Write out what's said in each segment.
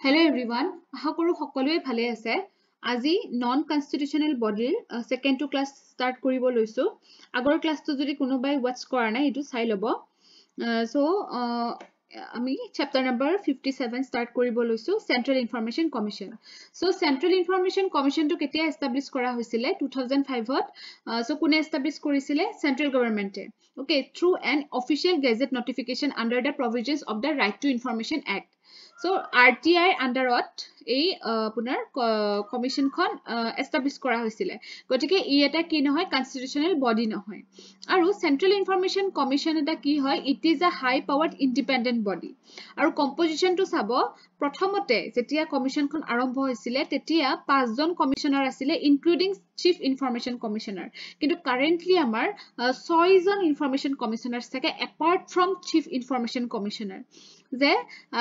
Hello everyone. আশা কৰো সকলোৱে ভালে আছে। আজি নন কনস্টিটিউচনেল বডিৰ সেকেন্ড টু ক্লাস স্টাৰ্ট কৰিব লৈছো। আগৰ ক্লাসটো যদি কোনোবাই ওয়াচ কৰা নাই এটো চাই লব। সো আমি চ্যাপ্টাৰ নম্বৰ 57 স্টাৰ্ট কৰিব লৈছো central information commission. So central information কমিশনটো কেতিয়া এস্টাব্লিশ কৰা হৈছিলে 2005 ত। সো কোনে এস্টাব্লিশ কৰিছিলে চেন্ট্ৰেল গভৰ্নমেন্টে। Okay, through an official gazette notification under the provisions of the Right to Information Act. So RTI আন্ডাৰত এই আপোনাৰ কমিশনখন এস্টাব্লিশ কৰা হৈছিলে গতিকে ই এটা কি নহয় কনস্টিটিউচনেল বডি নহয় আৰু সেন্ট্ৰেল ইনফৰমেশন কমিশন এটা কি হয় it is a high powered independent body আৰু কম্পোজিশনটো চাব প্ৰথমতে যেতিয়া কমিশনখন আৰম্ভ হৈছিলে তেতিয়া 5 জন কমিশনাৰ আছিলে ইনক্লুডিং চিফ ইনফৰমেশন কমিশনাৰ কিন্তু কাৰেন্টলি আমাৰ 6 জন ইনফৰমেশন কমিশনাৰ্স থাকে apart from chief information commissioner যে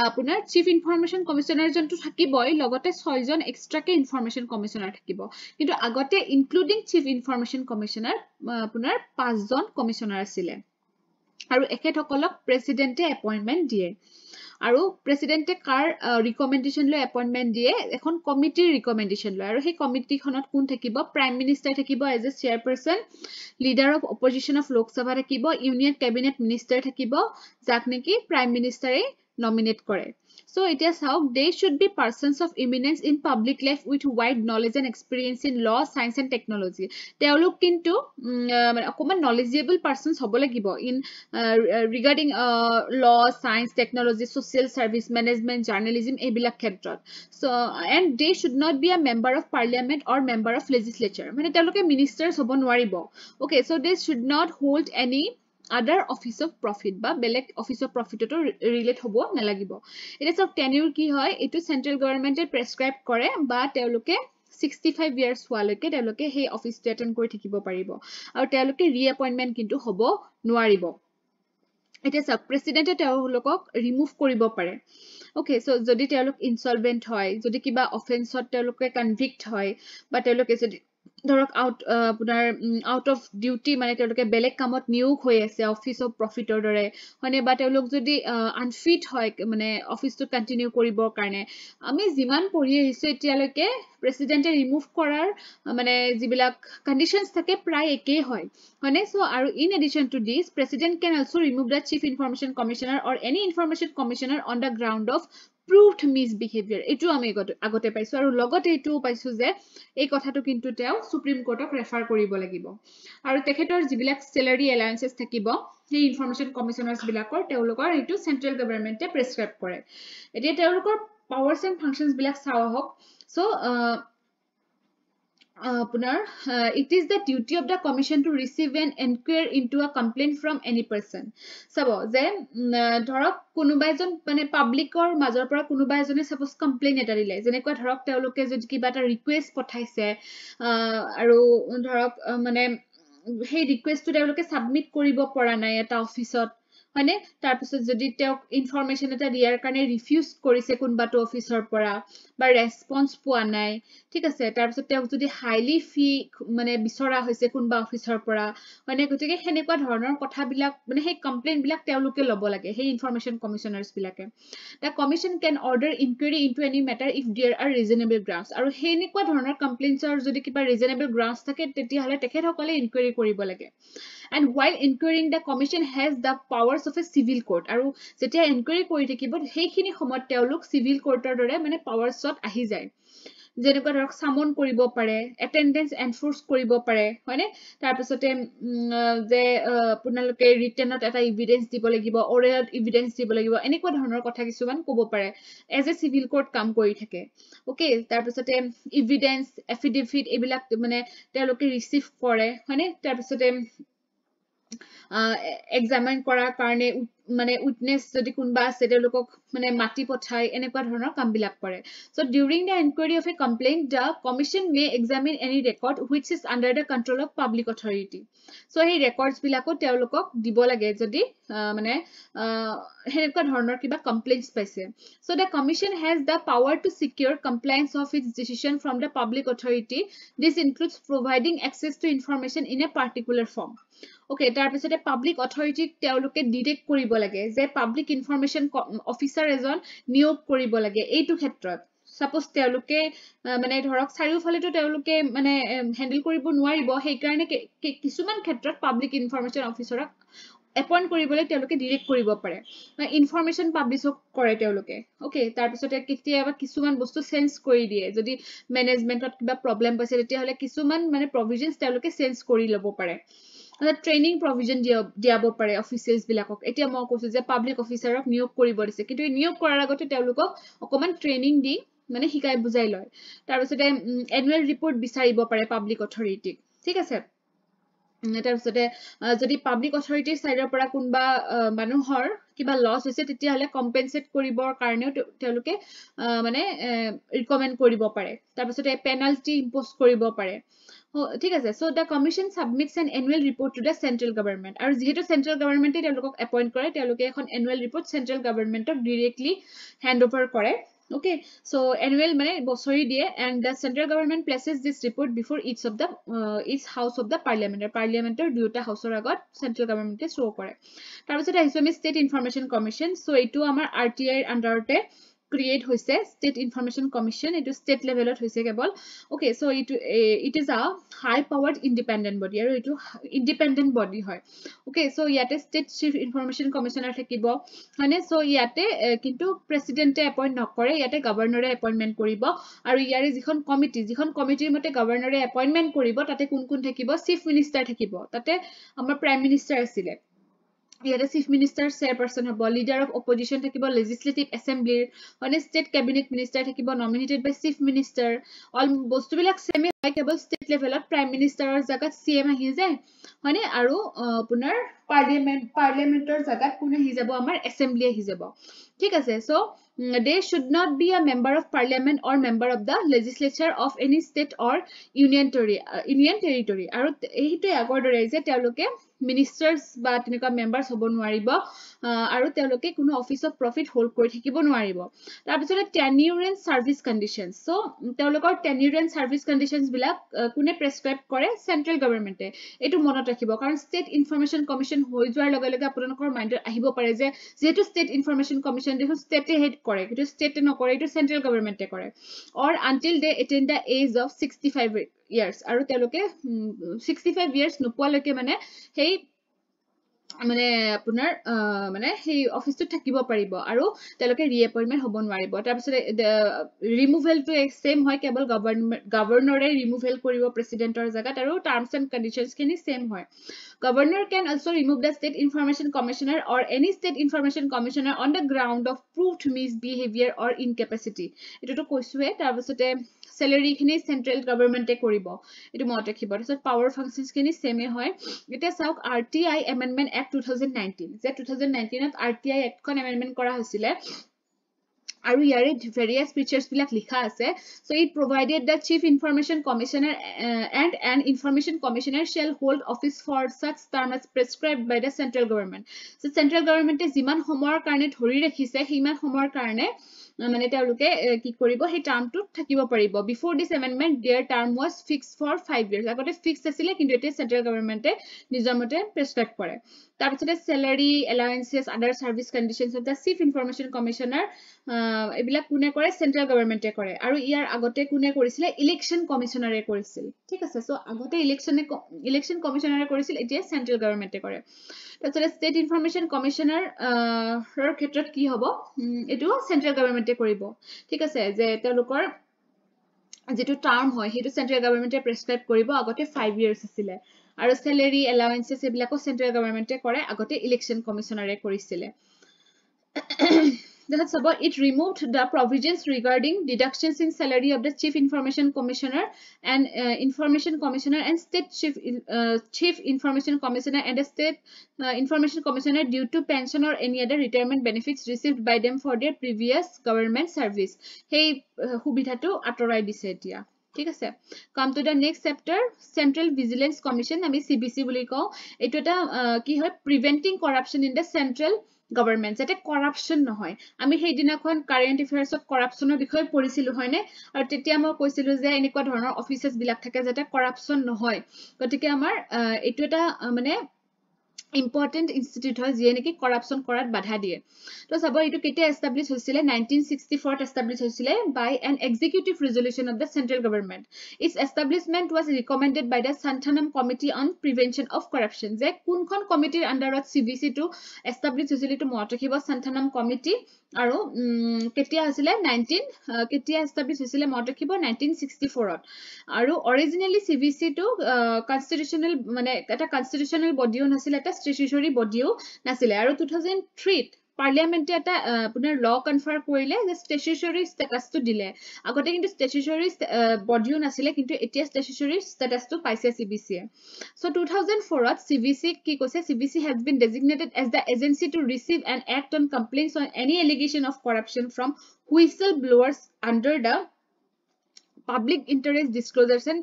আপোনাৰ চিফ ইনফৰমেশন কমিশনাৰ জনটো থাকিবই লগতে 6 জন এক্সট্ৰাকে ইনফৰমেশন কমিশনাৰ থাকিব কিন্তু আগতে ইনক্লুডিং চিফ ইনফৰমেশন কমিশনাৰ আপোনাৰ 5 জন কমিশনাৰ আছিলে আৰু এখেতসকলক প্ৰেসিডেন্টে এপইন্টমেন্ট দিয়ে আৰু প্ৰেসিডেন্টে কাৰ ৰিকমেন্ডেশন লৈ এপইন্টমেন্ট দিয়ে এখন কমিটিৰ ৰিকমেন্ডেশন লৈ আৰু সেই কমিটিখনত কোন থাকিব প্ৰাইম মিনিষ্টাৰ থাকিব as a chairperson leader of opposition of Lok Sabha থাকিব ইউনিয়ন ক্যাবিনেট মিনিষ্টাৰ থাকিব যাক নেকি প্ৰাইম মিনিষ্টাৰে nominate কৰে so it is how they should be persons of eminence in public life with wide knowledge and experience in law science and technology তেওঁলোক কিন্তু মানে অকমান knowledgeable persons হ'ব লাগিব in regarding law science technology social service management journalism এইবিলাক ক্ষেত্ৰত so and they should not be a member of parliament or member of legislature মানে তেওঁলোকে ministers হ'ব নোৱাৰিব okay so they should not hold any other office of profit বা বেলেগ office of profit to relate hobo nalagibo it is of tenure ki hoy etu central government e prescribe kore ba teoluke 65 years waloke teoluke he office to attend kori thakibo paribo aru teoluke reappointment kintu hobo nuaribo it is a president e teolukok remove koribo pare okay so jodi teoluk insolvent hoy jodi kiba offense hot teoluke convict hoy ba teoluke jodi ধৰক out of duty মানে তেওঁলোকে বেলেগ কামত নিয়োগ হৈ আছে office of প্ৰফিটৰ দৰে হনে বা তেওঁলোক যদি আনফিট হয় মানে অফিসটো কন্টিনিউ কৰিবৰ কাৰণে আমি যিমান পঢ়ি আহিছো এতিয়ালৈকে প্ৰেসিডেন্টে ৰিমুভ কৰাৰ মানে যিবিলাক কন্ডিশনস থাকে প্ৰায় একেই হয় হনে সো আৰু in addition to this president can also remove the chief information commissioner or any information commissioner on the ground of proved misbehavior etu ami agote paisu aru logote etu paisu je ei kotha to kintu teo supreme court ok refer koribo lagibo aru tekhetor jibilak salary allowances thakibo ei information commissioners bilakor teolokor etu central government e prescribe kore etia teolokor powers and functions bilak sawa hok so it is the duty of the commission to receive and inquire into a complaint from any person sabo je dhorok kunuba ejon mane publicor major pora kunuba ejone suppose complaint eta dile jenekwa dhorok teoloke jodi kiba ta request pothaise aru dhorok mane hey request to teoloke submit koribo pora nai eta office ot হয়নে তাৰ পিছত যদি তেও information এটা দিয়াৰ কাৰণে refuse কৰিছে কোনবাটো অফিচৰ পৰা বা ৰেসপন্স পোৱা নাই ঠিক আছে তাৰ পিছত তেও যদি হাইলি ফি মানে বিচৰা হৈছে কোনবা অফিচৰ পৰা হয়নে গতিকে হেনেকুৱা ধৰণৰ কথাবিলাক মানে সেই কমপ্লেইন বিলাক তেওলোকে লব লাগে সেই ইনফৰমেশন কমিশনাৰ্স বিলাকে the commission can order inquiry into any matter if there are reasonable grounds আৰু হেনেকুৱা ধৰণৰ কমপ্লেইনছৰ যদি কিবা reasonable grounds থাকে তেতিয়া হলে তেখেতসকলে ইনকুৱাৰি কৰিব লাগে and while inquiring the commission has the powers of a civil court aru jetia inquiry kori thakibo heikhini somot teoluk civil courtor dore mane powers ot ahi jay jenekwa dhorok summon koribo pare attendance enforce koribo pare hoine tar pisote je punaloke written ot eta evidence dibo lagibo oral evidence dibo lagibo enekwa dhonor kotha kisuman kobo pare as a civil court kam kori thake okay tar pisote evidence affidavit ebilak mane teoloke receive kore hoine tar pisote examine কৰা কাৰণে মানে witness যদি কোনবা আছে তেওঁলোকক মানে মাটি পঠাই এনেকুৱা ধৰণৰ কাম বিলাক কৰে so during the inquiry of a complaint the commission may examine any record which is under the control of public authority so এই records বিলাকো তেওঁলোকক দিব লাগে যদি মানে হেনেকুৱা ধৰণৰ কিবা complaints পাইছে so the commission has the power to secure compliance of its decision from the public authority this includes providing access to information in a particular form okay তাৰপিছতে পাব্লিক অথৰিটিক তেওঁলোকে ডিৰেক্ট কৰিব লাগে যে পাব্লিক ইনফৰমেশ্যন অফিচাৰ এজন নিয়োগ কৰিব লাগে এইটো ক্ষেত্ৰত সাপোজ তেওঁলোকে মানে ধৰক চাৰিওফালেতো তেওঁলোকে মানে হ্যান্ডেল কৰিব নোৱাৰিব সেইকাৰণে কিছুমান ক্ষেত্ৰত পাব্লিক ইনফৰমেশ্যন অফিচাৰক এপইন্ট কৰিবলৈ তেওঁলোকে ডিৰেক্ট কৰিব পাৰে ইনফৰমেশ্যন পাব্লিছ কৰে তেওঁলোকে ওকে তাৰপিছতে কেতিয়াবা কিছুমান বস্তু চেঞ্জ কৰি দিয়ে যদি মেনেজমেন্টত কিবা প্ৰবলেম পাইছে তেতিয়াহলে কিছুমান মানে প্ৰভিজনছ তেওঁলোকে চেঞ্জ কৰি ল'ব পাৰে ট্ৰেইনিং প্ৰভিজন দিয়াব পাৰে অফিচিয়েলছ বিলাকক এতিয়া মই কৈছো যে পাব্লিক অফিচাৰক নিয়োগ কৰিব দিছে কিন্তু নিয়োগ কৰাৰ আগতে তেওঁলোকক অকমান ট্ৰেইনিং দি মানে শিকাই বুজাই লয় তাৰপিছতে এনুৱেল ৰিপৰ্ট বিচাৰিব পাৰে পাব্লিক অথৰিটিক ঠিক আছে তাৰপিছতে যদি পাব্লিক অথৰিটিৰ সাইডৰ পৰা কোনবা মানুহৰ কিবা লছ হৈছে তেতিয়াহলে কম্পেনসেট কৰিবৰ কাৰণেও তেওঁলোকে মানে ৰিকমেন্ড কৰিব পাৰে তাৰপিছতে পেনাল্টি ইম্পোজ কৰিব পাৰে ঠিক আছে so the commission submits N annual report to the central government আৰু যেহেতু সেন্ট্ৰেল গভৰ্নমেন্টে তেওঁলোকক এপইন্ট কৰে তেওঁলোকে এখন এনুৱেল ৰিপৰ্ট সেন্ট্ৰেল গভৰ্নমেন্টক ডাইৰেক্টলি হ্যান্ডওভাৰ কৰে okay so annual mane bosori die and the central government places this report before each house of the parliament duta house or agot central government show kore tar pichot ahisu state information commission so etu amar RTI under te create hoise state information commission etu state level ot hoise kebol okay so it is a high powered independent body aru etu independent body hoy okay so yate state chief information commissioner thakibo hane so yate kintu president e appoint nokore yate governor e appointment koribo aru yare jikhon committee mote governor e appointment koribo tate kun thakibo chief minister thakibo tate amar prime minister asile yate chief minister chairperson hobo leader of opposition thakibo legislative assembly one state cabinet minister thakibo nominated by chief minister all bostu bilak same hoy kebol state level of prime minister or jagat CM ahi jay hone aru punar parliamentor jagat kune hi jabo amar assembly ahi jabo ঠিক আছে so they should not be a member of parliament or member of the legislature of any state or union territory aru ehitu agor dore je teloke ministers ba tineka members hobo nwaribo aru teloke kuno office of profit hold kori thakibo nwaribo tar pichore tenure and service conditions so telokor tenure and service conditions bilak kune prescribe kore central government e etu monot rakhibo karon state information commission hoi joar loge loge apunakor mind ahibo pare je jetu state information commission dekho state head kore kitu state no kore etu central government e kore or until they attain the age of 65 years aru teloke 65 years nopualoke mane hei মানে আপোনাৰ মানে সেই অফিসটো থাকিব পাৰিব আৰু তেলকে ৰিএপইন্টমেন্ট হ'ব নোৱাৰিব তাৰ পিছত ৰিমুভেল টু সেম হয় কেৱল গভৰ্ণৰে ৰিমুভেল কৰিব প্ৰেসিডেন্টৰ জাগাত আৰু টাৰ্মছ এণ্ড কন্ডিশনছ খিনি সেম হয় governor can also remove the state information commissioner or any state information commissioner on the ground of proved misbehavior or incapacity eto to koisue tar pisote salary khini central government e koribo etu mot rakhibo so power functions khini same hoy eta sauk RTI amendment act 2019 je 2019 to RTI act kon amendment kora hoisile aru yare various features bilak likha ase so it provided the chief information commissioner and an information commissioner shall hold office for such term as prescribed by the central government so central government e jiman homor karone dhori rakhise himan homor karone মানে তেওঁলোকে কি কৰিব হে টাৰ্মটো থাকিব পাৰিব before this amendment their term was fixed for 5 years আগতে fixed আছিল কিন্তু এটা সেন্ট্ৰাল গভৰ্নমেন্টে নিজৰ মতে প্ৰেসক্ৰাইব কৰে তাৰপিছতে salary allowances other service conditions of the chief information commissioner এবিলা কোনে কৰে সেন্ট্ৰাল গভৰ্নমেন্টে কৰে আৰু ইয়াৰ আগতে কোনে কৰিছিল ইলেকশন কমিশনাৰে কৰিছিল ঠিক আছে সো আগতে ইলেকশন কমিশনাৰে কৰিছিল এতিয়া সেন্ট্ৰাল গভৰ্নমেন্টে কৰে তাৰপিছতে স্টেট ইনফৰমেশন কমিশনাৰ ৰ ক্ষেত্ৰত কি হ'ব এটো সেন্ট্ৰাল গভৰ্নমেন্টে কৰিব ঠিক আছে যে তেওঁলোকৰ যেটো টাৰ্ম হয় হেতু সেন্ট্ৰাল গভৰ্নমেন্টে প্ৰেসক্ৰাইব কৰিব আগতে 5 ইয়াৰ্স আছিল আৰু স্যালাৰি এলাউন্সেস এবিলাকো সেন্ট্ৰাল গভৰ্নমেন্টে কৰে আগতে ইলেকশন কমিশনাৰে কৰিছিল that's about it removed the provisions regarding deductions in salary of the chief information commissioner and information commissioner and state chief information commissioner and the state information commissioner due to pension or any other retirement benefits received by them for their previous government service hey hubidhato atorai dise etia ঠিক আছে come to the next chapter central vigilance commission আমি CVC বুলি কও এটো এটা কি হয় preventing corruption in the central government যাতে কৰাপশ্যন নহয় আমি সেই দিনাখন কাৰেণ্ট এফেয়াৰ্ছত কৰাপশ্যনৰ বিষয়ে পঢ়িছিলো হয়নে আৰু তেতিয়া মই কৈছিলো যে এনেকুৱা ধৰণৰ অফিচেছ বিলাক থাকে যাতে কৰাপশ্যন নহয় গতিকে আমাৰ এইটো এটা মানে important institute হয় যিয়ে নেকি কৰাপশ্যন কৰাত বাধা দিয়ে তো চাব এইটো কেতিয়া এষ্টাব্লিছ হৈছিলে 1964 ত এষ্টাব্লিছ হৈছিলে by an executive resolution of the central government its establishment was recommended by the Santhanam Committee on Prevention of Corruption যে কোনখন কমিটিৰ আন্ডাৰত CBC টো এষ্টাব্লিছ হৈছিল টো মনত ৰাখিব Santhanam Committee আৰু কেতিয়া হৈছিলে 19 কেতিয়া এষ্টাব্লিছ হৈছিলে মনত ৰাখিব 1964 ত আৰু অৰিজিনালি CBC টো কনস্টিটিউশনাল মানে এটা কনস্টিটিউশনাল বডিও নাছিল এটা স্ট্যাচুটৰি বডিও নাছিল আৰু 2003 ত পাৰ্লিয়ামেন্টে এটা আপোনাৰ ল কনফাৰ কৰিলে যে স্ট্যাচুটৰি ষ্টেটাসটো দিলে আগতে কিন্তু স্ট্যাচুটৰি বডিও নাছিল কিন্তু এতিয়া স্ট্যাচুটৰি ষ্টেটাসটো পাইছে CBC এ so 2004 ত CBC কি কৈছে CBC has been designated as the agency to receive and act on complaints on any allegation of corruption from whistleblowers under the Public Interest Disclosures and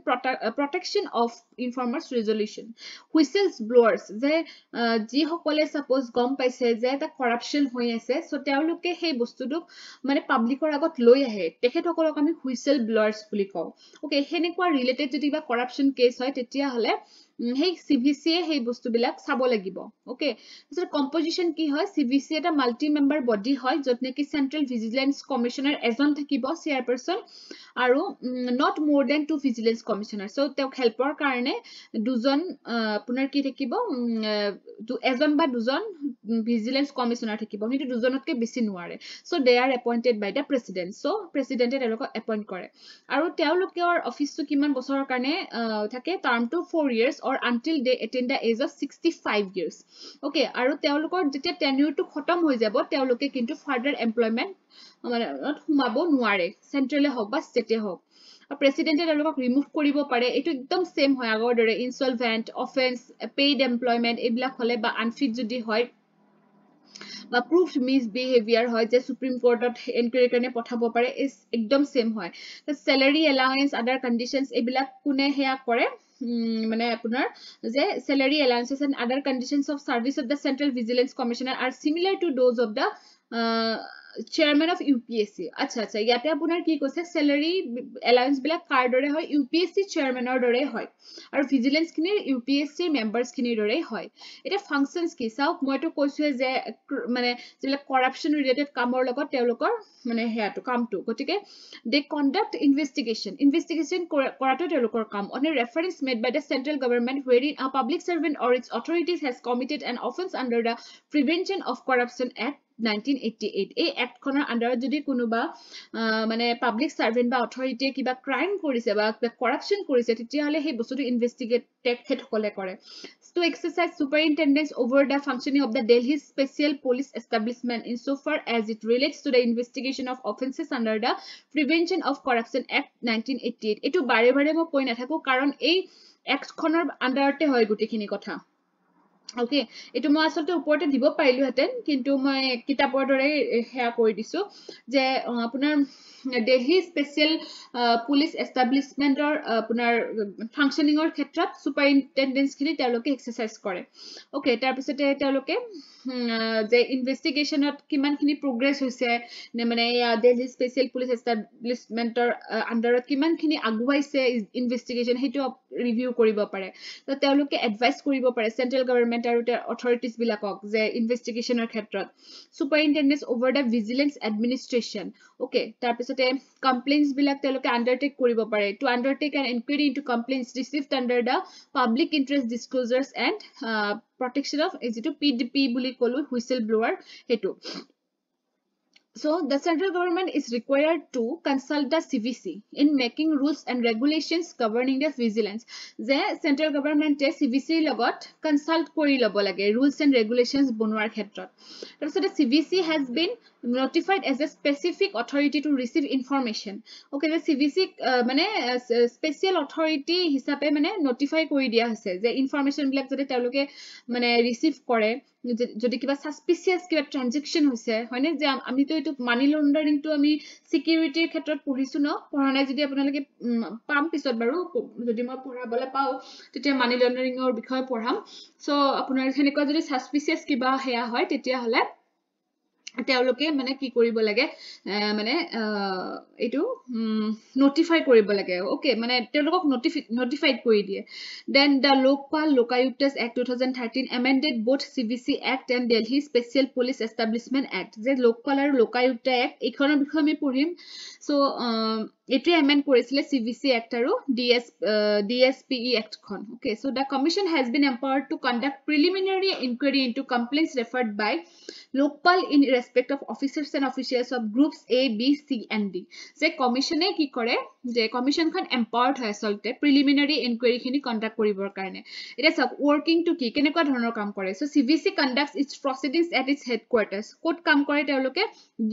Protection of Informers Resolution. Whistleblowers, যে যি সকলে suppose গম পাইছে যে এটা corruption হৈ আছে so তেওঁলোকে সেই বস্তুটো মানে পাব্লিকৰ আগত লৈ আহে তেখেতসকলক আমি whistleblowers বুলি কওঁ ওকে হেনেকুৱা ৰিলেটেড যদি বা কৰাপশ্যন কেছ হয় তেতিয়া হলে সেই CBC এ সেই বস্তুবিলাক চাব লাগিব ওকে সো কম্পোজিশন কি হয় CBC এটা মাল্টি মেম্বাৰ বডি হয় যত নেকি সেন্ট্ৰেল ভিজিলেন্স কমিশনাৰ এজন থাকিব চেয়াৰপাৰসন আৰু not more than 2 vigilance commissioners so তেওঁ হেল্পৰ কাৰণে দুজন আপোনাৰ কি থাকিব এজন বা দুজন ভিজিলেন্স কমিশনাৰ থাকিব কিন্তু দুজনতকৈ বেছি নোৱাৰে so they are appointed by the president so president এ তেওঁলোকক এপইন্ট কৰে আৰু তেওঁলোকৰ অফিসটো কিমান বছৰৰ কাৰণে থাকে term two 4 years or until they attain the age of 65 years okay আৰু তেওঁলোকৰ যেতিয়া টেনিউৰটো খতম হৈ যাব তেওঁলোকে কিন্তু ফাৰ্দাৰ এমপ্লয়মেন্ট মানে সোমাব নোৱাৰে সেন্ট্ৰেলে হওক বা ষ্টেটে হওক প্ৰেসিডেন্টে তেওঁলোকক ৰিমুভ কৰিব পাৰে এটো একদম সেম হয় আগৰ দৰে ইনসলভেন্ট অফেন্স পেইড এমপ্লয়মেন্ট এইবিলাক হলে বা আনফিট যদি হয় বা proof misbehavior হয় যে সুপ্ৰিম কোৰ্টত এনকুৱাৰী কাৰণে পঠাব পাৰে ইজ একদম সেম হয় স্যালাৰি এলাউন্স আদাৰ কন্ডিশনস এইবিলাক কোনে হেয়া কৰে মানে আপোনাৰ যে salary allowances and other conditions of service of the Central Vigilance Commissioner are similar to those of the chairman of UPSC আচ্ছা আচ্ছা ইয়াতে আপোনাৰ কি কৈছে salary allowance বিলাক কাৰ দৰে হয় UPSC chairmanৰ দৰে হয় আৰু vigilance খিনিৰ UPSC members খিনিৰ দৰে হয় এটা functions কি চাওক মইতো কৈছো যে মানে যিবিলাক corruption related কামৰ লগত তেওঁলোকৰ মানে হেয়াটো কামটো গটিকে they conduct investigation কৰাটো তেওঁলোকৰ কাম on a reference made by the central government wherein a public servant or its authorities has committed an offense under the Prevention of Corruption Act 1988 এই এক্ট খনৰ আন্ডাৰত যদি কোনোবা মানে পাবলিক সাৰ্ভেন্ট বা অথৰিটি কিবা ক্ৰাইম কৰিছে বা কৰাপশ্যন কৰিছে তেতিয়া হলে সেই বস্তুটো ইনভেস্টিগেট তেখেতসকলে কৰে to exercise superintendence over the functioning of the Delhi Special Police Establishment insofar as it relates to the investigation of offences under the Prevention of Corruption Act 1988 এটো বাৰে বাৰে মই কৈ নাথাকো কাৰণ এই এক্ট খনৰ আন্ডাৰতে হয় গুটিখিনি কথা ওকে এটো মই আসলতে ওপৰতে দিব পাৰিলো হেতেন কিন্তু মই কিতাপৰ দৰে হেয়া কৰি দিছো যে আপোনাৰ Delhi Special Police Establishmentৰ আপোনাৰ ফাংশনিংৰ ক্ষেত্ৰত সুপাৰিনটেন্ডেন্স খিনি তেওঁলোকে এক্সাৰসাইজ কৰে ওকে তাৰ পিছতে তেওঁলোকে যে ইনভেস্টিগেশনত কিমানখিনি প্ৰগ্ৰেছ হৈছে নে মানে Delhi Special Police Establishmentৰ আন্ডাৰত কিমানখিনি আগুৱাইছে ইনভেস্টিগেশন হেতু ৰিভিউ কৰিব পাৰে তো তেওঁলোকে এডভাইস কৰিব পাৰে সেন্ট্ৰেল গভৰ্ণমেন্ট আৰু অথৰিটিজ বিলাকক যে ইনভেস্টিগেশনৰ ক্ষেত্ৰত superintendence over the vigilance administration okay তাৰ পিছতে কমপ্লেইন্টস বিলাক তেওঁলোকে আন্ডাৰটেক কৰিব পাৰে to undertake an inquiry into complaints received under the public interest disclosures and protection of যেটো PDP বুলি কলো whistle blower হেতু So, the central government is required to consult the CVC in making rules and regulations governing the vigilance. The central government CVC logot consult kori lobo lage rules and regulations bonwar khetrot. So, the CVC has been notified as a specific authority to receive information. Okay, the CVC mane special authority hisabe mane notify kori dia hoise je information bilak jodi teloke mane receive kore যদি কিবা suspicious কিবা transaction হৈছে হয়নে যে আমি তো এটো money laundering তো আমি সিকিউৰিটিৰ ক্ষেত্ৰত পঢ়িছো ন পঢ়া নাই যদি আপোনালোকে পাম পিছত বাৰু যদি মই পঢ়াবলে পাও তেতিয়া মানি লন্ডাৰিংৰ বিষয়ে পঢ়াম সো আপোনাৰ হেনেকুৱা যদি সাসপিসিয়াস কিবা হেয়া হয় তেতিয়া হলে তেওঁলোকে মানে কি কৰিব লাগে মানে এইটো নোটিফাই কৰিব লাগে ওকে মানে তেওঁলোকক নোটিফাইড কৰি দিয়ে then the Lokpal Lokayuktas Act 2013 amended both CBC Act and Delhi Special Police Establishment Act যে Lokpal আৰু Lokayukta Act এইখনৰ বিষয়ে আমি পঢ়িম so এটোৱে amend কৰিছিলে CBC Act আৰু DSPE Act খন okay so the commission has been empowered to conduct preliminary inquiry into complaints referred by Lokpal in respect of officers and officials of groups A, B, C and D. যে কমিশনে কি কৰে যে কমিশনখন empowered হয় আসলতে preliminary enquiry খিনি conduct কৰিবৰ কাৰণে এটা সব ওয়াৰ্কিং টু কি কেনেকুৱা ধৰণৰ কাম কৰে সো সিবিসি conducts its proceedings at its headquarters কোট কাম কৰে তেওঁলোকে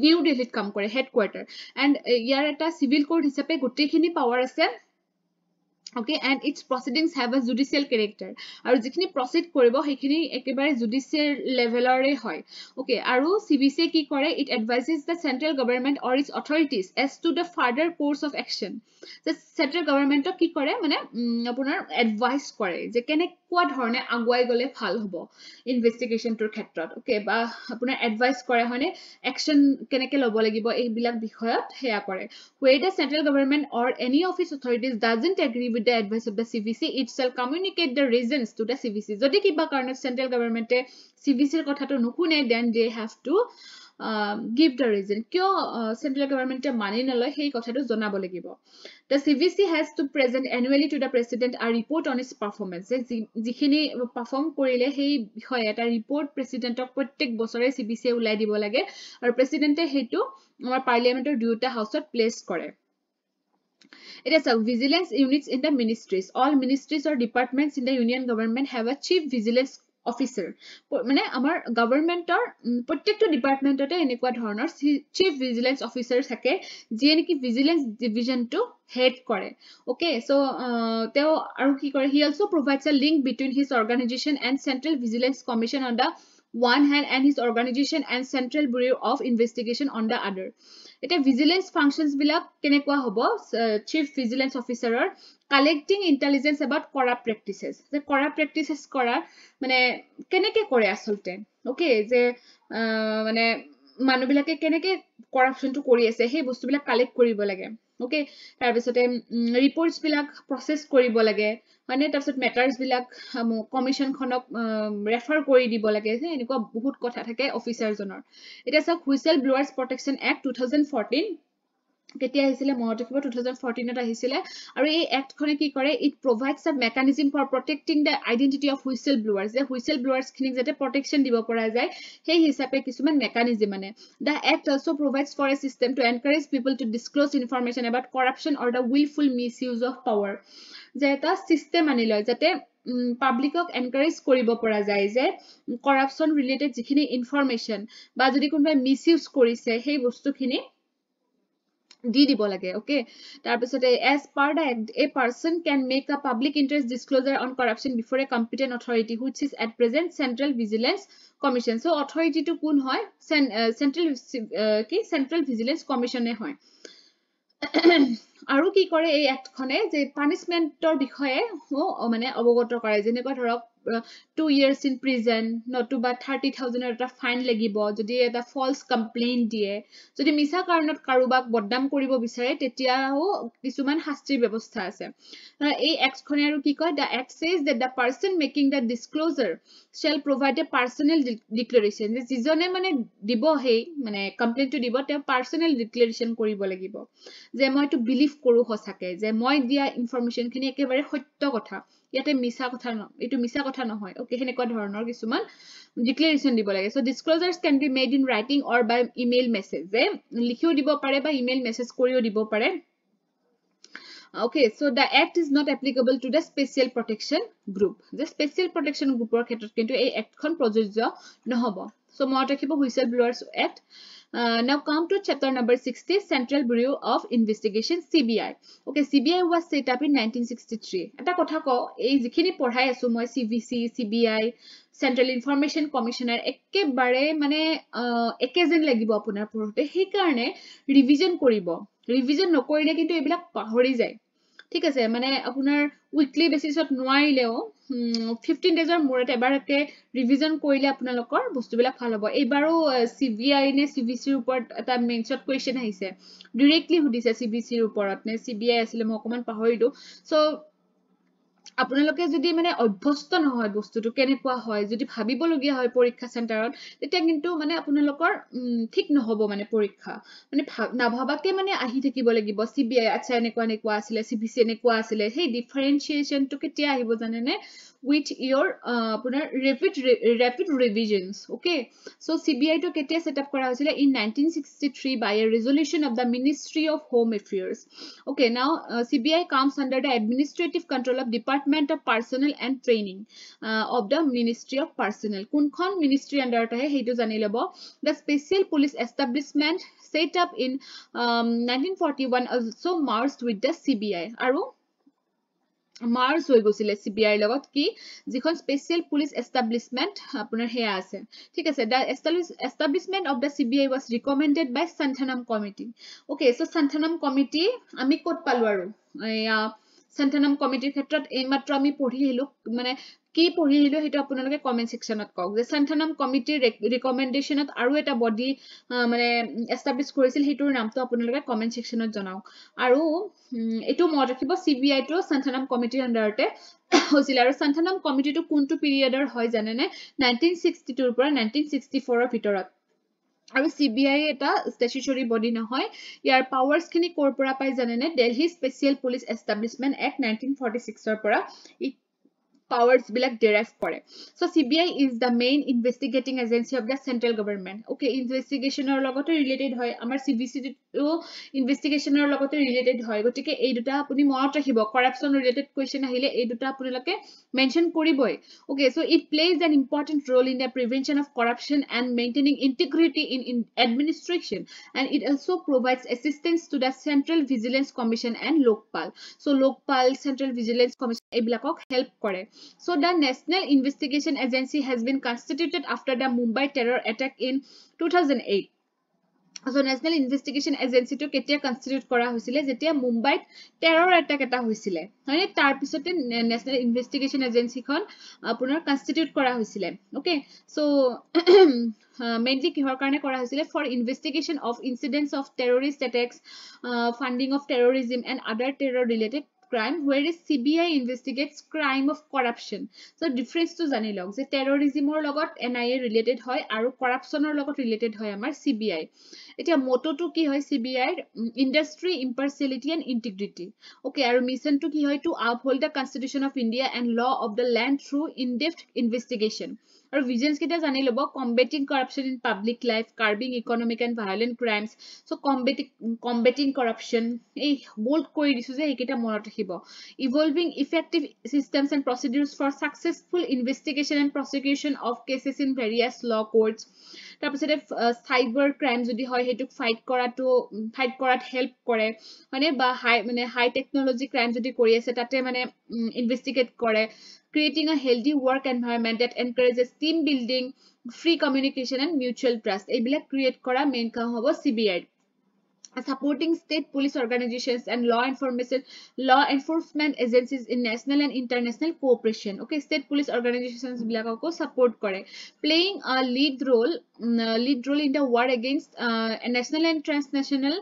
নিউ দিল্লীত কাম কৰে হেডকোৱাৰ্টাৰ এন্ড ইয়াৰ এটা সিভিল কোড হিচাপে গোটেইখিনি পাৱাৰ আছে okay and its proceedings have a judicial character aru jikhini proceed koribo hekhini ekebare judicial level ore hoy okay aru cbc ki kore it advises the central government or its authorities as to the further course of action the central government ki kore mane apunar advice kore je kene kwa dhorone aguai gole bhal hobo investigation tor khetrot okay ba apunar advice kore hone action keneke lobo lagibo ei bilak bikhoyat heya kore where the central government or any of its authorities doesn't agree with the advice of the CBC, it shall communicate the reasons to the CBC. Jodi kiba karone central government CBC er kotha to nukune then they have to give the reason. Kyo central government mani naloy hei kotha to jonabo lagibo. The CBC has to present annually to the president a report on its performance. Jikhini perform korile hei hoy eta report president ok prottek bosore CBC ulai dibo lage aru president e hetu amar parliament or duta house ot place kore. It is a vigilance units in the ministries. All ministries or departments in the union government have a chief vigilance officer. Mane amar government or protected department ote enekwa dhoroner chief vigilance officer thake je neki vigilance division to head kore. Okay, so teo aru ki kore he also provides a link between his organization and Central Vigilance Commission on the one hand and his organization and Central Bureau of Investigation on the other. Eta vigilance functions bilak kenekwa hobo chief vigilance officer collecting intelligence about corrupt practices the corrupt practices kora mane keneke kore asolte okay je mane manu bilake keneke corruption to kori ase he bostu bilak collect koribo lage okay tar bisote reports bilak process koribo lage মানে তাৰছত মেটাৰস বিলাক commission খনক refer কৰি দিব লাগে এনেকুৱা বহুত কথা থাকে অফিচাৰ জনৰ এটা সব হুইসেল ব্লোৱাৰ্স প্ৰটেকচন এক্ট 2014 কেতিয়া আহিছিলে মনত ৰাখিব 2014 ত আহিছিলে আৰু এই এক্ট খনে কি কৰে it provides a mechanism for protecting the identity of whistle blowers যে হুইসেল ব্লোৱাৰ্স খিনিক যাতে প্ৰটেকচন দিব পৰা যায় সেই হিচাপে কিছুমান মেকানিজম মানে the act also provides for a system to encourage people to disclose information about corruption or the wilful misuse of power যে এটা সিস্টেম আনি লয় যাতে পাবলিকক এনকাৰেজ কৰিব পৰা যায় যে কৰাপশন ৰিলেটেড যিখিনি ইনফৰমেশন বা যদি কোনোবাই মিসইউজ কৰিছে সেই বস্তুখিনি di dibo lage okay tar pisote as per the act a person can make a public interest disclosure on corruption before a competent authority which is at present Central Vigilance Commission so authority to kun hoy Central Vigilance Commission e hoy আৰু কি কৰে এই act খনে যে পানিশমেন্টৰ বিষয়ে মানে অবগত কৰে যেনেকৈ ধৰক 2 years in prison নতুবা 30,000 এটা ফাইন লাগিব যদি এটা ফলস কমপ্লেইন দিয়ে যদি মিছা কাৰণত কাৰোবাক বদনাম কৰিব বিচাৰে তেতিয়াও কিছুমান শাস্তিৰ ব্যৱস্থা আছে এই এক্ট খনে আৰু কি কয় the act says that the person making the disclosure shall provide a personal declaration যে যিজনে মানে দিব হেই মানে কমপ্লেইনটো দিব তে পার্সোনাল ডিক্লারেশন কৰিব লাগিব যে মই তো বিলিভ কৰো হসাকে যে মই দিয়া ইনফৰমেশন খিনি একেবাৰে সত্য কথা ইয়াতে মিছা কথা ন এটো মিছা কথা নহয় ওকে হেনেকুৱা ধৰণৰ কিছুমান ডিক্লাৰেশন দিব লাগে so disclosures can be made in writing or by email message যে লিখিও দিব পাৰে বা ইমেইল মেসেজ কৰিও দিব পাৰে okay so the act is not applicable to the special protection group the special protection group or khetrot kintu ei act khon projojya nohobo so mot rakhibo whistle blowers act now come to chapter number 60 Central Bureau of Investigation CBI okay CBI was set up in 1963 eta kotha ko ei jikhini porhai asu moi CVC CBI Central Information Commissioner ekkebare mane ekejen lagibo apunar porhote he karone revision koribo revision nokorile kintu ebilak pahori jay ঠিক আছে মানে আপোনাৰ weekly বেসিছত নোৱাৰিলেও 15 ডেজৰ মূৰত এবাৰকে revision কৰিলে আপোনালোকৰ বস্তুবিলাক ভাল হ'ব এইবাৰো সিবিআই নে সিবিসিৰ ওপৰত এটা মেইনছত কোৱেশ্চন আহিছে ডাইৰেক্টলি সুধিছে সিবিসিৰ ওপৰত নে সিবিআই আছিল মই অকমান পাহৰিলো সো আপোনালোকে যদি মানে অভ্যস্ত নহয় বস্তুটো কেনেকুৱা হয় যদি ভাবিবলগীয়া হয় পৰীক্ষা চেণ্টাৰত তেতিয়া কিন্তু মানে আপোনালোকৰ ঠিক নহব মানে পৰীক্ষা মানে নাভাবাকে মানে আহি থাকিব লাগিব সিবিআই আচ্ছা এনেকুৱা আছিলে সিবিসি এনেকুৱা আছিলে সেই ডিফাৰেন্সিয়েচনটো কেতিয়া আহিব জানেনে with your আপোনাৰ rapid revisions okay so CBI to ketia set up kora hoisile in 1963 by a resolution of the Ministry of Home Affairs okay now CBI comes under the administrative control of Department of Personnel and Training of the Ministry of Personnel kunkhon ministry under ta hai hetu jani lobo the special police establishment set up in 1941 also merged with the CBI aru merge হৈ গৈছিলে CBI লগত কি যিখন special police establishment আপোনাৰ হেয়া আছে ঠিক আছে the establishment of the CBI was recommended by Santhanam committee okay so Santhanam committee আমি কত পালো আৰু সান্থানাম কমিটিৰ ক্ষেত্ৰত এইমাত্ৰ আমি পঢ়ি আহিলো মানে কি পঢ়ি আহিলো হেতু আপোনালোকে কমেন্ট সেকশনত কক যে সান্থানাম কমিটিৰ ৰিকমেন্ডেশনত আৰু এটা বডি মানে এস্টাবলিশ কৰিছিল হেতুৰ নামটো আপোনালোকে কমেন্ট সেকশনত জনাওক আৰু এটো মনত ৰাখিব সিবিআই টো সান্থানাম কমিটিৰ আন্ডাৰতে হৈছিল আৰু সান্থানাম কমিটিটো কোনটো পিৰিয়ডৰ হয় জানেনে 1962 ৰ পৰা 1964 ৰ ভিতৰত আৰু সিবিআই এটা স্ট্যাচুটৰি বডি নহয় ইয়াৰ পাৱাৰছ খিনি কৰ পৰা পাই জানেনে Delhi special police establishment act 1946 ৰ পৰা powers bilak derive kore so CBI is the main investigating agency of the central government okay investigation or logote related hoy amar CBC to investigation or logote related hoy gotike ei duta apuni monot rakhibo corruption related question ahile ei duta apunilake mention koriboi okay so it plays an important role in the prevention of corruption and maintaining integrity in administration and it also provides assistance to the Central Vigilance Commission and Lokpal so Lokpal Central Vigilance Commission ei bilakok help kore so the National Investigation Agency has been constituted after the Mumbai terror attack in 2008 so National Investigation Agency to ketia constitute kora hoisile jetia Mumbai terror attack eta hoisile hani tar pisote National Investigation Agency khon apunar constitute kora hoisile okay so mainly kihor karone kora hoisile for investigation of incidents of terrorist attacks funding of terrorism and other terror related crime whereas CBI investigates crime of corruption so difference to jani log je terrorism or logot NIA related hoy aru corruption or logot related hoy amar CBI etia motto to ki hoy CBI industry impartiality and integrity okay aru mission to ki hoy to uphold the Constitution of India and law of the land through in-depth investigation aru visions kita jani lobo combating corruption in public life curbing economic and violent crimes so combating corruption ei bold koi disu je ekita monot rakhibo evolving effective systems and procedures for successful investigation and prosecution of cases in various law courts তাৰপিছতে cyber crime যদি হয় হেতু fight কৰাত help কৰে মানে বা হাই technology crime যদি কৰি আছে তাতে মানে ইনভেস্টিগেট কৰে creating a healthy work environment that encourages team building free communication and mutual trust এইবিলাক ক্রিয়েট কৰা মেইন কাম হ'ব CBI supporting state police organizations and law enforcement agencies in national and international cooperation okay state police organizations bilakoko support kore playing a lead role in the war against national and transnational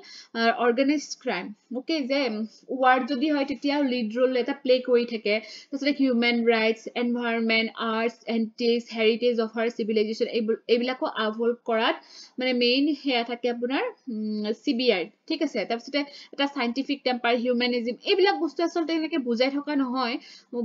organized crime okay je war jodi hoy titia lead role eta play kori thake like human rights environment arts and taste heritage of our civilization ebilako uphold korat mane main heya thake apunar CBI ঠিক আছে তাৰপিছতে এটা scientific temper humanism এইবিলাক বস্তু আসলতে এনেকে বুজাই থকা নহয়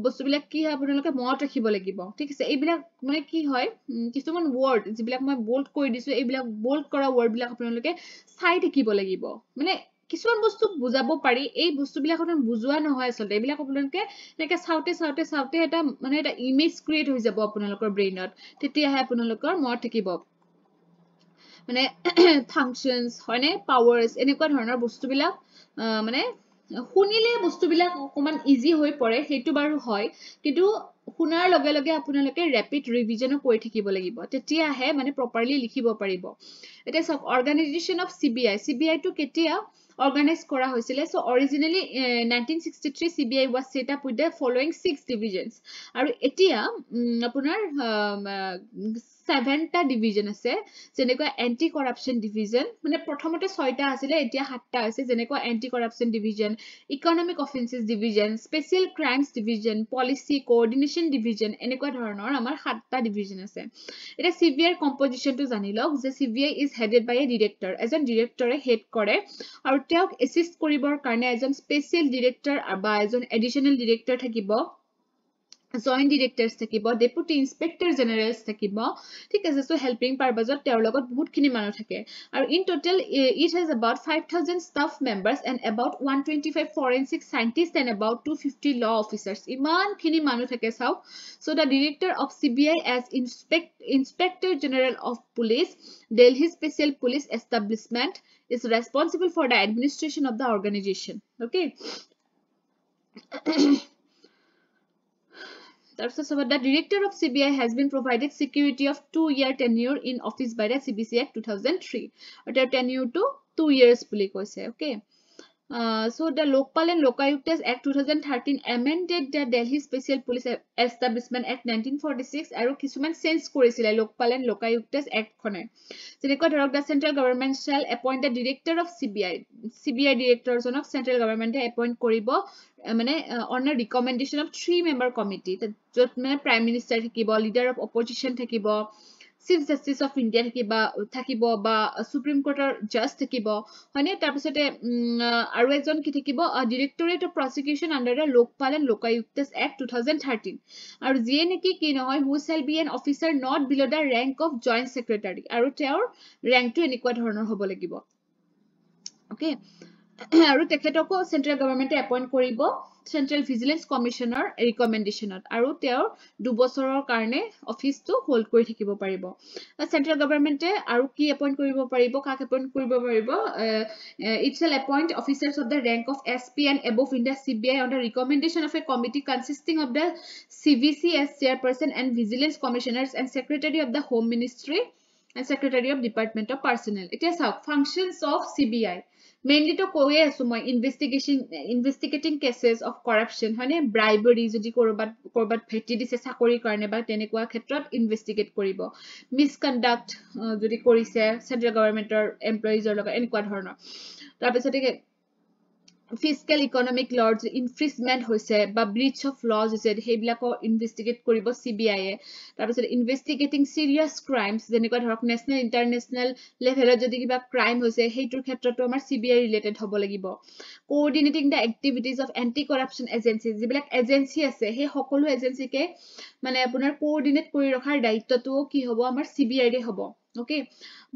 বস্তুবিলাক কি হয় আপোনালোকে মনত ৰাখিব লাগিব ঠিক আছে এইবিলাক মানে কি হয় কিছুমান ওয়াৰ্ড যিবিলাক মই বোল্ড কৰি দিছো এইবিলাক বোল্ড কৰা ওয়াৰ্ড বিলাক আপোনালোকে চাই থাকিব লাগিব মানে কিছুমান বস্তু বুজাব পাৰি এই বস্তুবিলাক অকন বুজোৱা নহয় আসলতে এইবিলাক আপোনালোকে এনেকে চাওতে এটা মানে এটা ইমেজ ক্ৰিয়েট হৈ যাব আপোনালোকৰ ব্ৰেইনত তেতিয়াহে আপোনালোকৰ মনত থাকিব মানে functions হয়নে powers এনেকুৱা ধৰণৰ বস্তুবিলাক মানে শুনিলে বস্তুবিলাক অকমান ইজি হৈ পৰে হেতু বাৰু হয় কিন্তু শুনাৰ লগে লগে আপোনালোকে ৰেপিড ৰিভিজন কৰি থাকিব লাগিব তেতিয়াহে মানে প্ৰপাৰলি লিখিব পাৰিব এটা সব অৰ্গানাইজেচন অফ CBI টো কেতিয়া organize kora hoisile. So originally 1963 CBI was set up with the following 6 divisions aru etia apunar 7টা division আছে যেনেকুৱা anti corruption division মানে প্ৰথমতে 6টা আছিল এতিয়া 7টা আছে যেনেকুৱা anti corruption division economic offenses division special crimes division policy coordination division এনেকুৱা ধৰণৰ আমাৰ 7টা division আছে এটা CBI composition to জানি লওক যে CBI is headed by a director এজন director head কৰে আৰু তেওঁক assist কৰিবৰ কাৰণে এজন special director বা এজন additional director থাকিব joint directors থাকিব deputy inspector generals থাকিব ঠিক আছে so helping purpose তেওঁৰ লগত বহুত খিনি মানুহ থাকে আৰু in total it has about 5000 staff members and about 125 forensic scientists and about 250 law officers ইমান খিনি মানুহ থাকে চাও so the director of CBI as inspector general of police Delhi special police establishment is responsible for the administration of the organization okay The director of CBI has been provided security of 2-year tenure in office by the CBC Act 2003. Or tenure to 2 years. Okay. So the Lokpal and Lokayuktas Act 2013 amended the Delhi Special Police Establishment Act 1946 আৰু কিছুমান change কৰিছিল Lokpal and Lokayuktas Act খনে যেনেকৈ ধৰক the central government shall appoint the director of CBI director জনক central government appoint কৰিব মানে on a recommendation of 3-member committee যত মানে prime minister থাকিব leader of opposition থাকিব Chief Justice of India থাকিব বা Supreme Court judge থাকিব হয়নে তাৰ পিছতে আৰু একজন কি থাকিব Directorate of Prosecution under the Lokpal and Lokayuktas Act 2013 আৰু যিয়ে নেকি কি নহয় who shall be an officer not below the rank of joint secretary আৰু তেওঁৰ rank টো এনেকুৱা ধৰণৰ হ'ব লাগিব okay আৰু তেখেতকো সেন্ট্ৰেল গভৰ্ণমেন্টে এপইন্ট কৰিব সেন্ট্ৰেল ভিজিলেন্স কমিশনৰ ৰিকমেন্ডেশনত আৰু তেওঁৰ 2 বছৰৰ কাৰণে অফিসটো হোল্ড কৰি থাকিব পাৰিব সেন্ট্ৰেল গভৰ্ণমেন্টে আৰু কি এপইন্ট কৰিব পাৰিব কাক এপইন্ট কৰিব পাৰিব it shall appoint officers of the rank of SP and above in the CBI on the recommendation of a committee consisting of the CVC as chairperson and vigilance commissioners and secretary of the home ministry and secretary of department of personnel it is functions of CBI mainly to koe asu moi investigating cases of corruption hone bribery jodi korbat pheti dise sakori karone ba tenekwa khetrot investigate koribo misconduct jodi korise central government or employees or loga enekwa dhornor tar pisote fiscal economic laws infringement hoise ba breach of laws hoise heibilako investigate koribo CBI e tar pisot investigating serious crimes jenekwa dhorok national international level jodi kiba crime hoise heitur khetroto amar CBI related hobo lagibo coordinating the activities of anti corruption agencies jibilak agency ase he hokolu agency ke mane apunar coordinate kori rakhar daitto to ki hobo amar CBI re hobo okay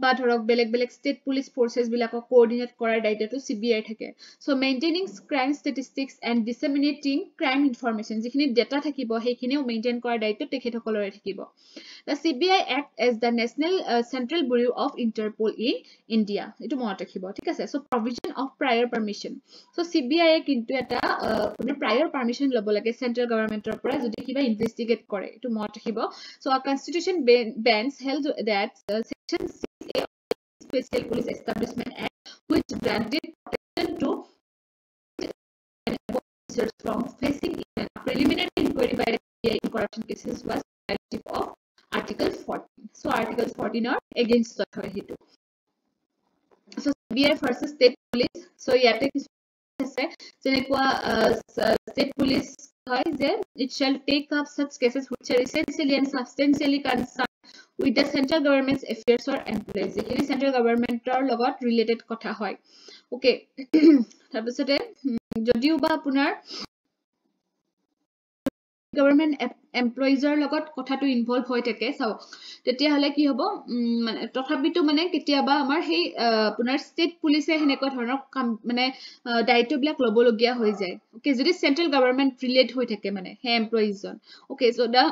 ba dhorok belek state police forces bilako coordinate korar daitto to CBI thake so maintaining crime statistics and disseminating crime information jikhini data thakibo hekhine maintain korar daitto tekhethokolore thakibo the CBI act as the national central bureau of Interpol in India etu monot rakhibo thik ase so provision of prior permission so CBI kintu eta prior permission lobo lage central government or pora jodi kiba investigate kore etu monot rakhibo so our constitution bans held that section 6A of Special Police Establishment Act which granted protection to officers from facing a preliminary inquiry by the CBI in corruption cases was effective of Article 14. So Article 14 are against the authority. So CBI versus state police. So yate state police it shall take up such cases which are essentially and substantially concerned with the central government's affairs or employees. Ekhini central government or logot related kotha hoy. Okay. Tar pisote jodiu ba apunar government employees or logot kotha to involve hoy thake sao tetia hole ki hobo mane tothabito mane ketia ba amar hei apunar state police e heneko dhornor mane daitto bilak lobologia hoy jay okay jodi central government relate hoy thake mane he employees on okay so the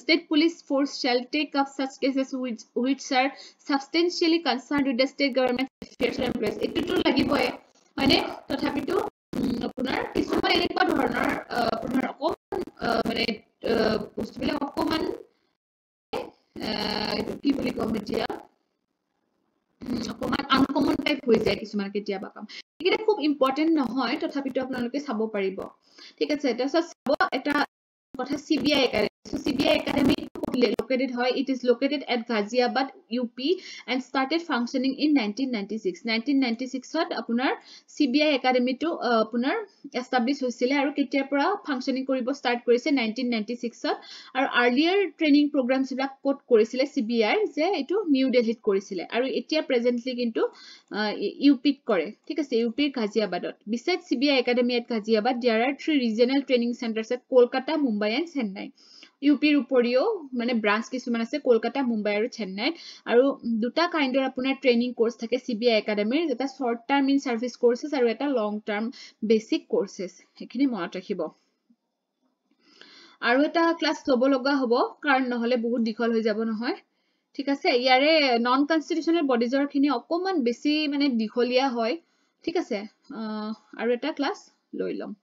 state police force shall take up such cases which are substantially concerned with the state government affairs or employees etu to lagibo e mane tothabito apunar kisuma enekwa dhornor apunar মানে বস্তুবিলাক অকমান কি বুলি কম এতিয়া অকমান uncommon type হৈ যায় কিছুমান কেতিয়াবা কাম এটা খুব ইম্পৰ্টেন্ট নহয় তথাপিতো আপোনালোকে চাব পাৰিব ঠিক আছে তাৰপিছত চাব এটা কথা CBI Academy so CBI Academy located হয় it is located at Ghaziabad UP and started functioning in 1996 ত আপোনাৰ CBI Academy টো আপোনাৰ এস্টাবলিশ হৈছিলে আৰু কেতিয়াৰ পৰা ফাংশনিং কৰিব ষ্টাৰ্ট কৰিছে 1996 ত আৰু আৰ্লিয়াৰ ট্ৰেইনিং প্ৰগ্ৰামছ বিলাক কোড কৰিছিলে CBI যে এটো নিউ দিল্লীত কৰিছিলে আৰু এতিয়া প্ৰেজেন্টলি কিন্তু ইউপিত কৰে ঠিক আছে ইউপিৰ গাজিয়াবাদত besides CBI Academy at Ghaziabad there are 3 regional training centers at Kolkata Mumbai and Chennai ইউপিৰ উপৰিও মানে ব্ৰাঞ্চ কিছুমান আছে কলকাতা মুম্বাই আৰু চেন্নাই আৰু দুটা কাইন্ডৰ আপোনাৰ ট্ৰেইনিং কোৰ্স থাকে CBI একাডেমিৰ এটা শৰ্ট টাৰ্ম ইন সাৰ্ভিস কোৰ্সেস আৰু এটা লং টাৰ্ম বেসিক কোৰ্সেস এখিনি মনত ৰাখিব আৰু এটা ক্লাস লব লগা হ'ব কাৰণ নহলে বহুত দীঘল হৈ যাব নহয় ঠিক আছে ইয়াৰে নন কনস্টিটিউশনাল বডিজৰ খিনি অকমান বেছি মানে দীঘলীয়া হয় ঠিক আছে আৰু এটা ক্লাস লৈ লম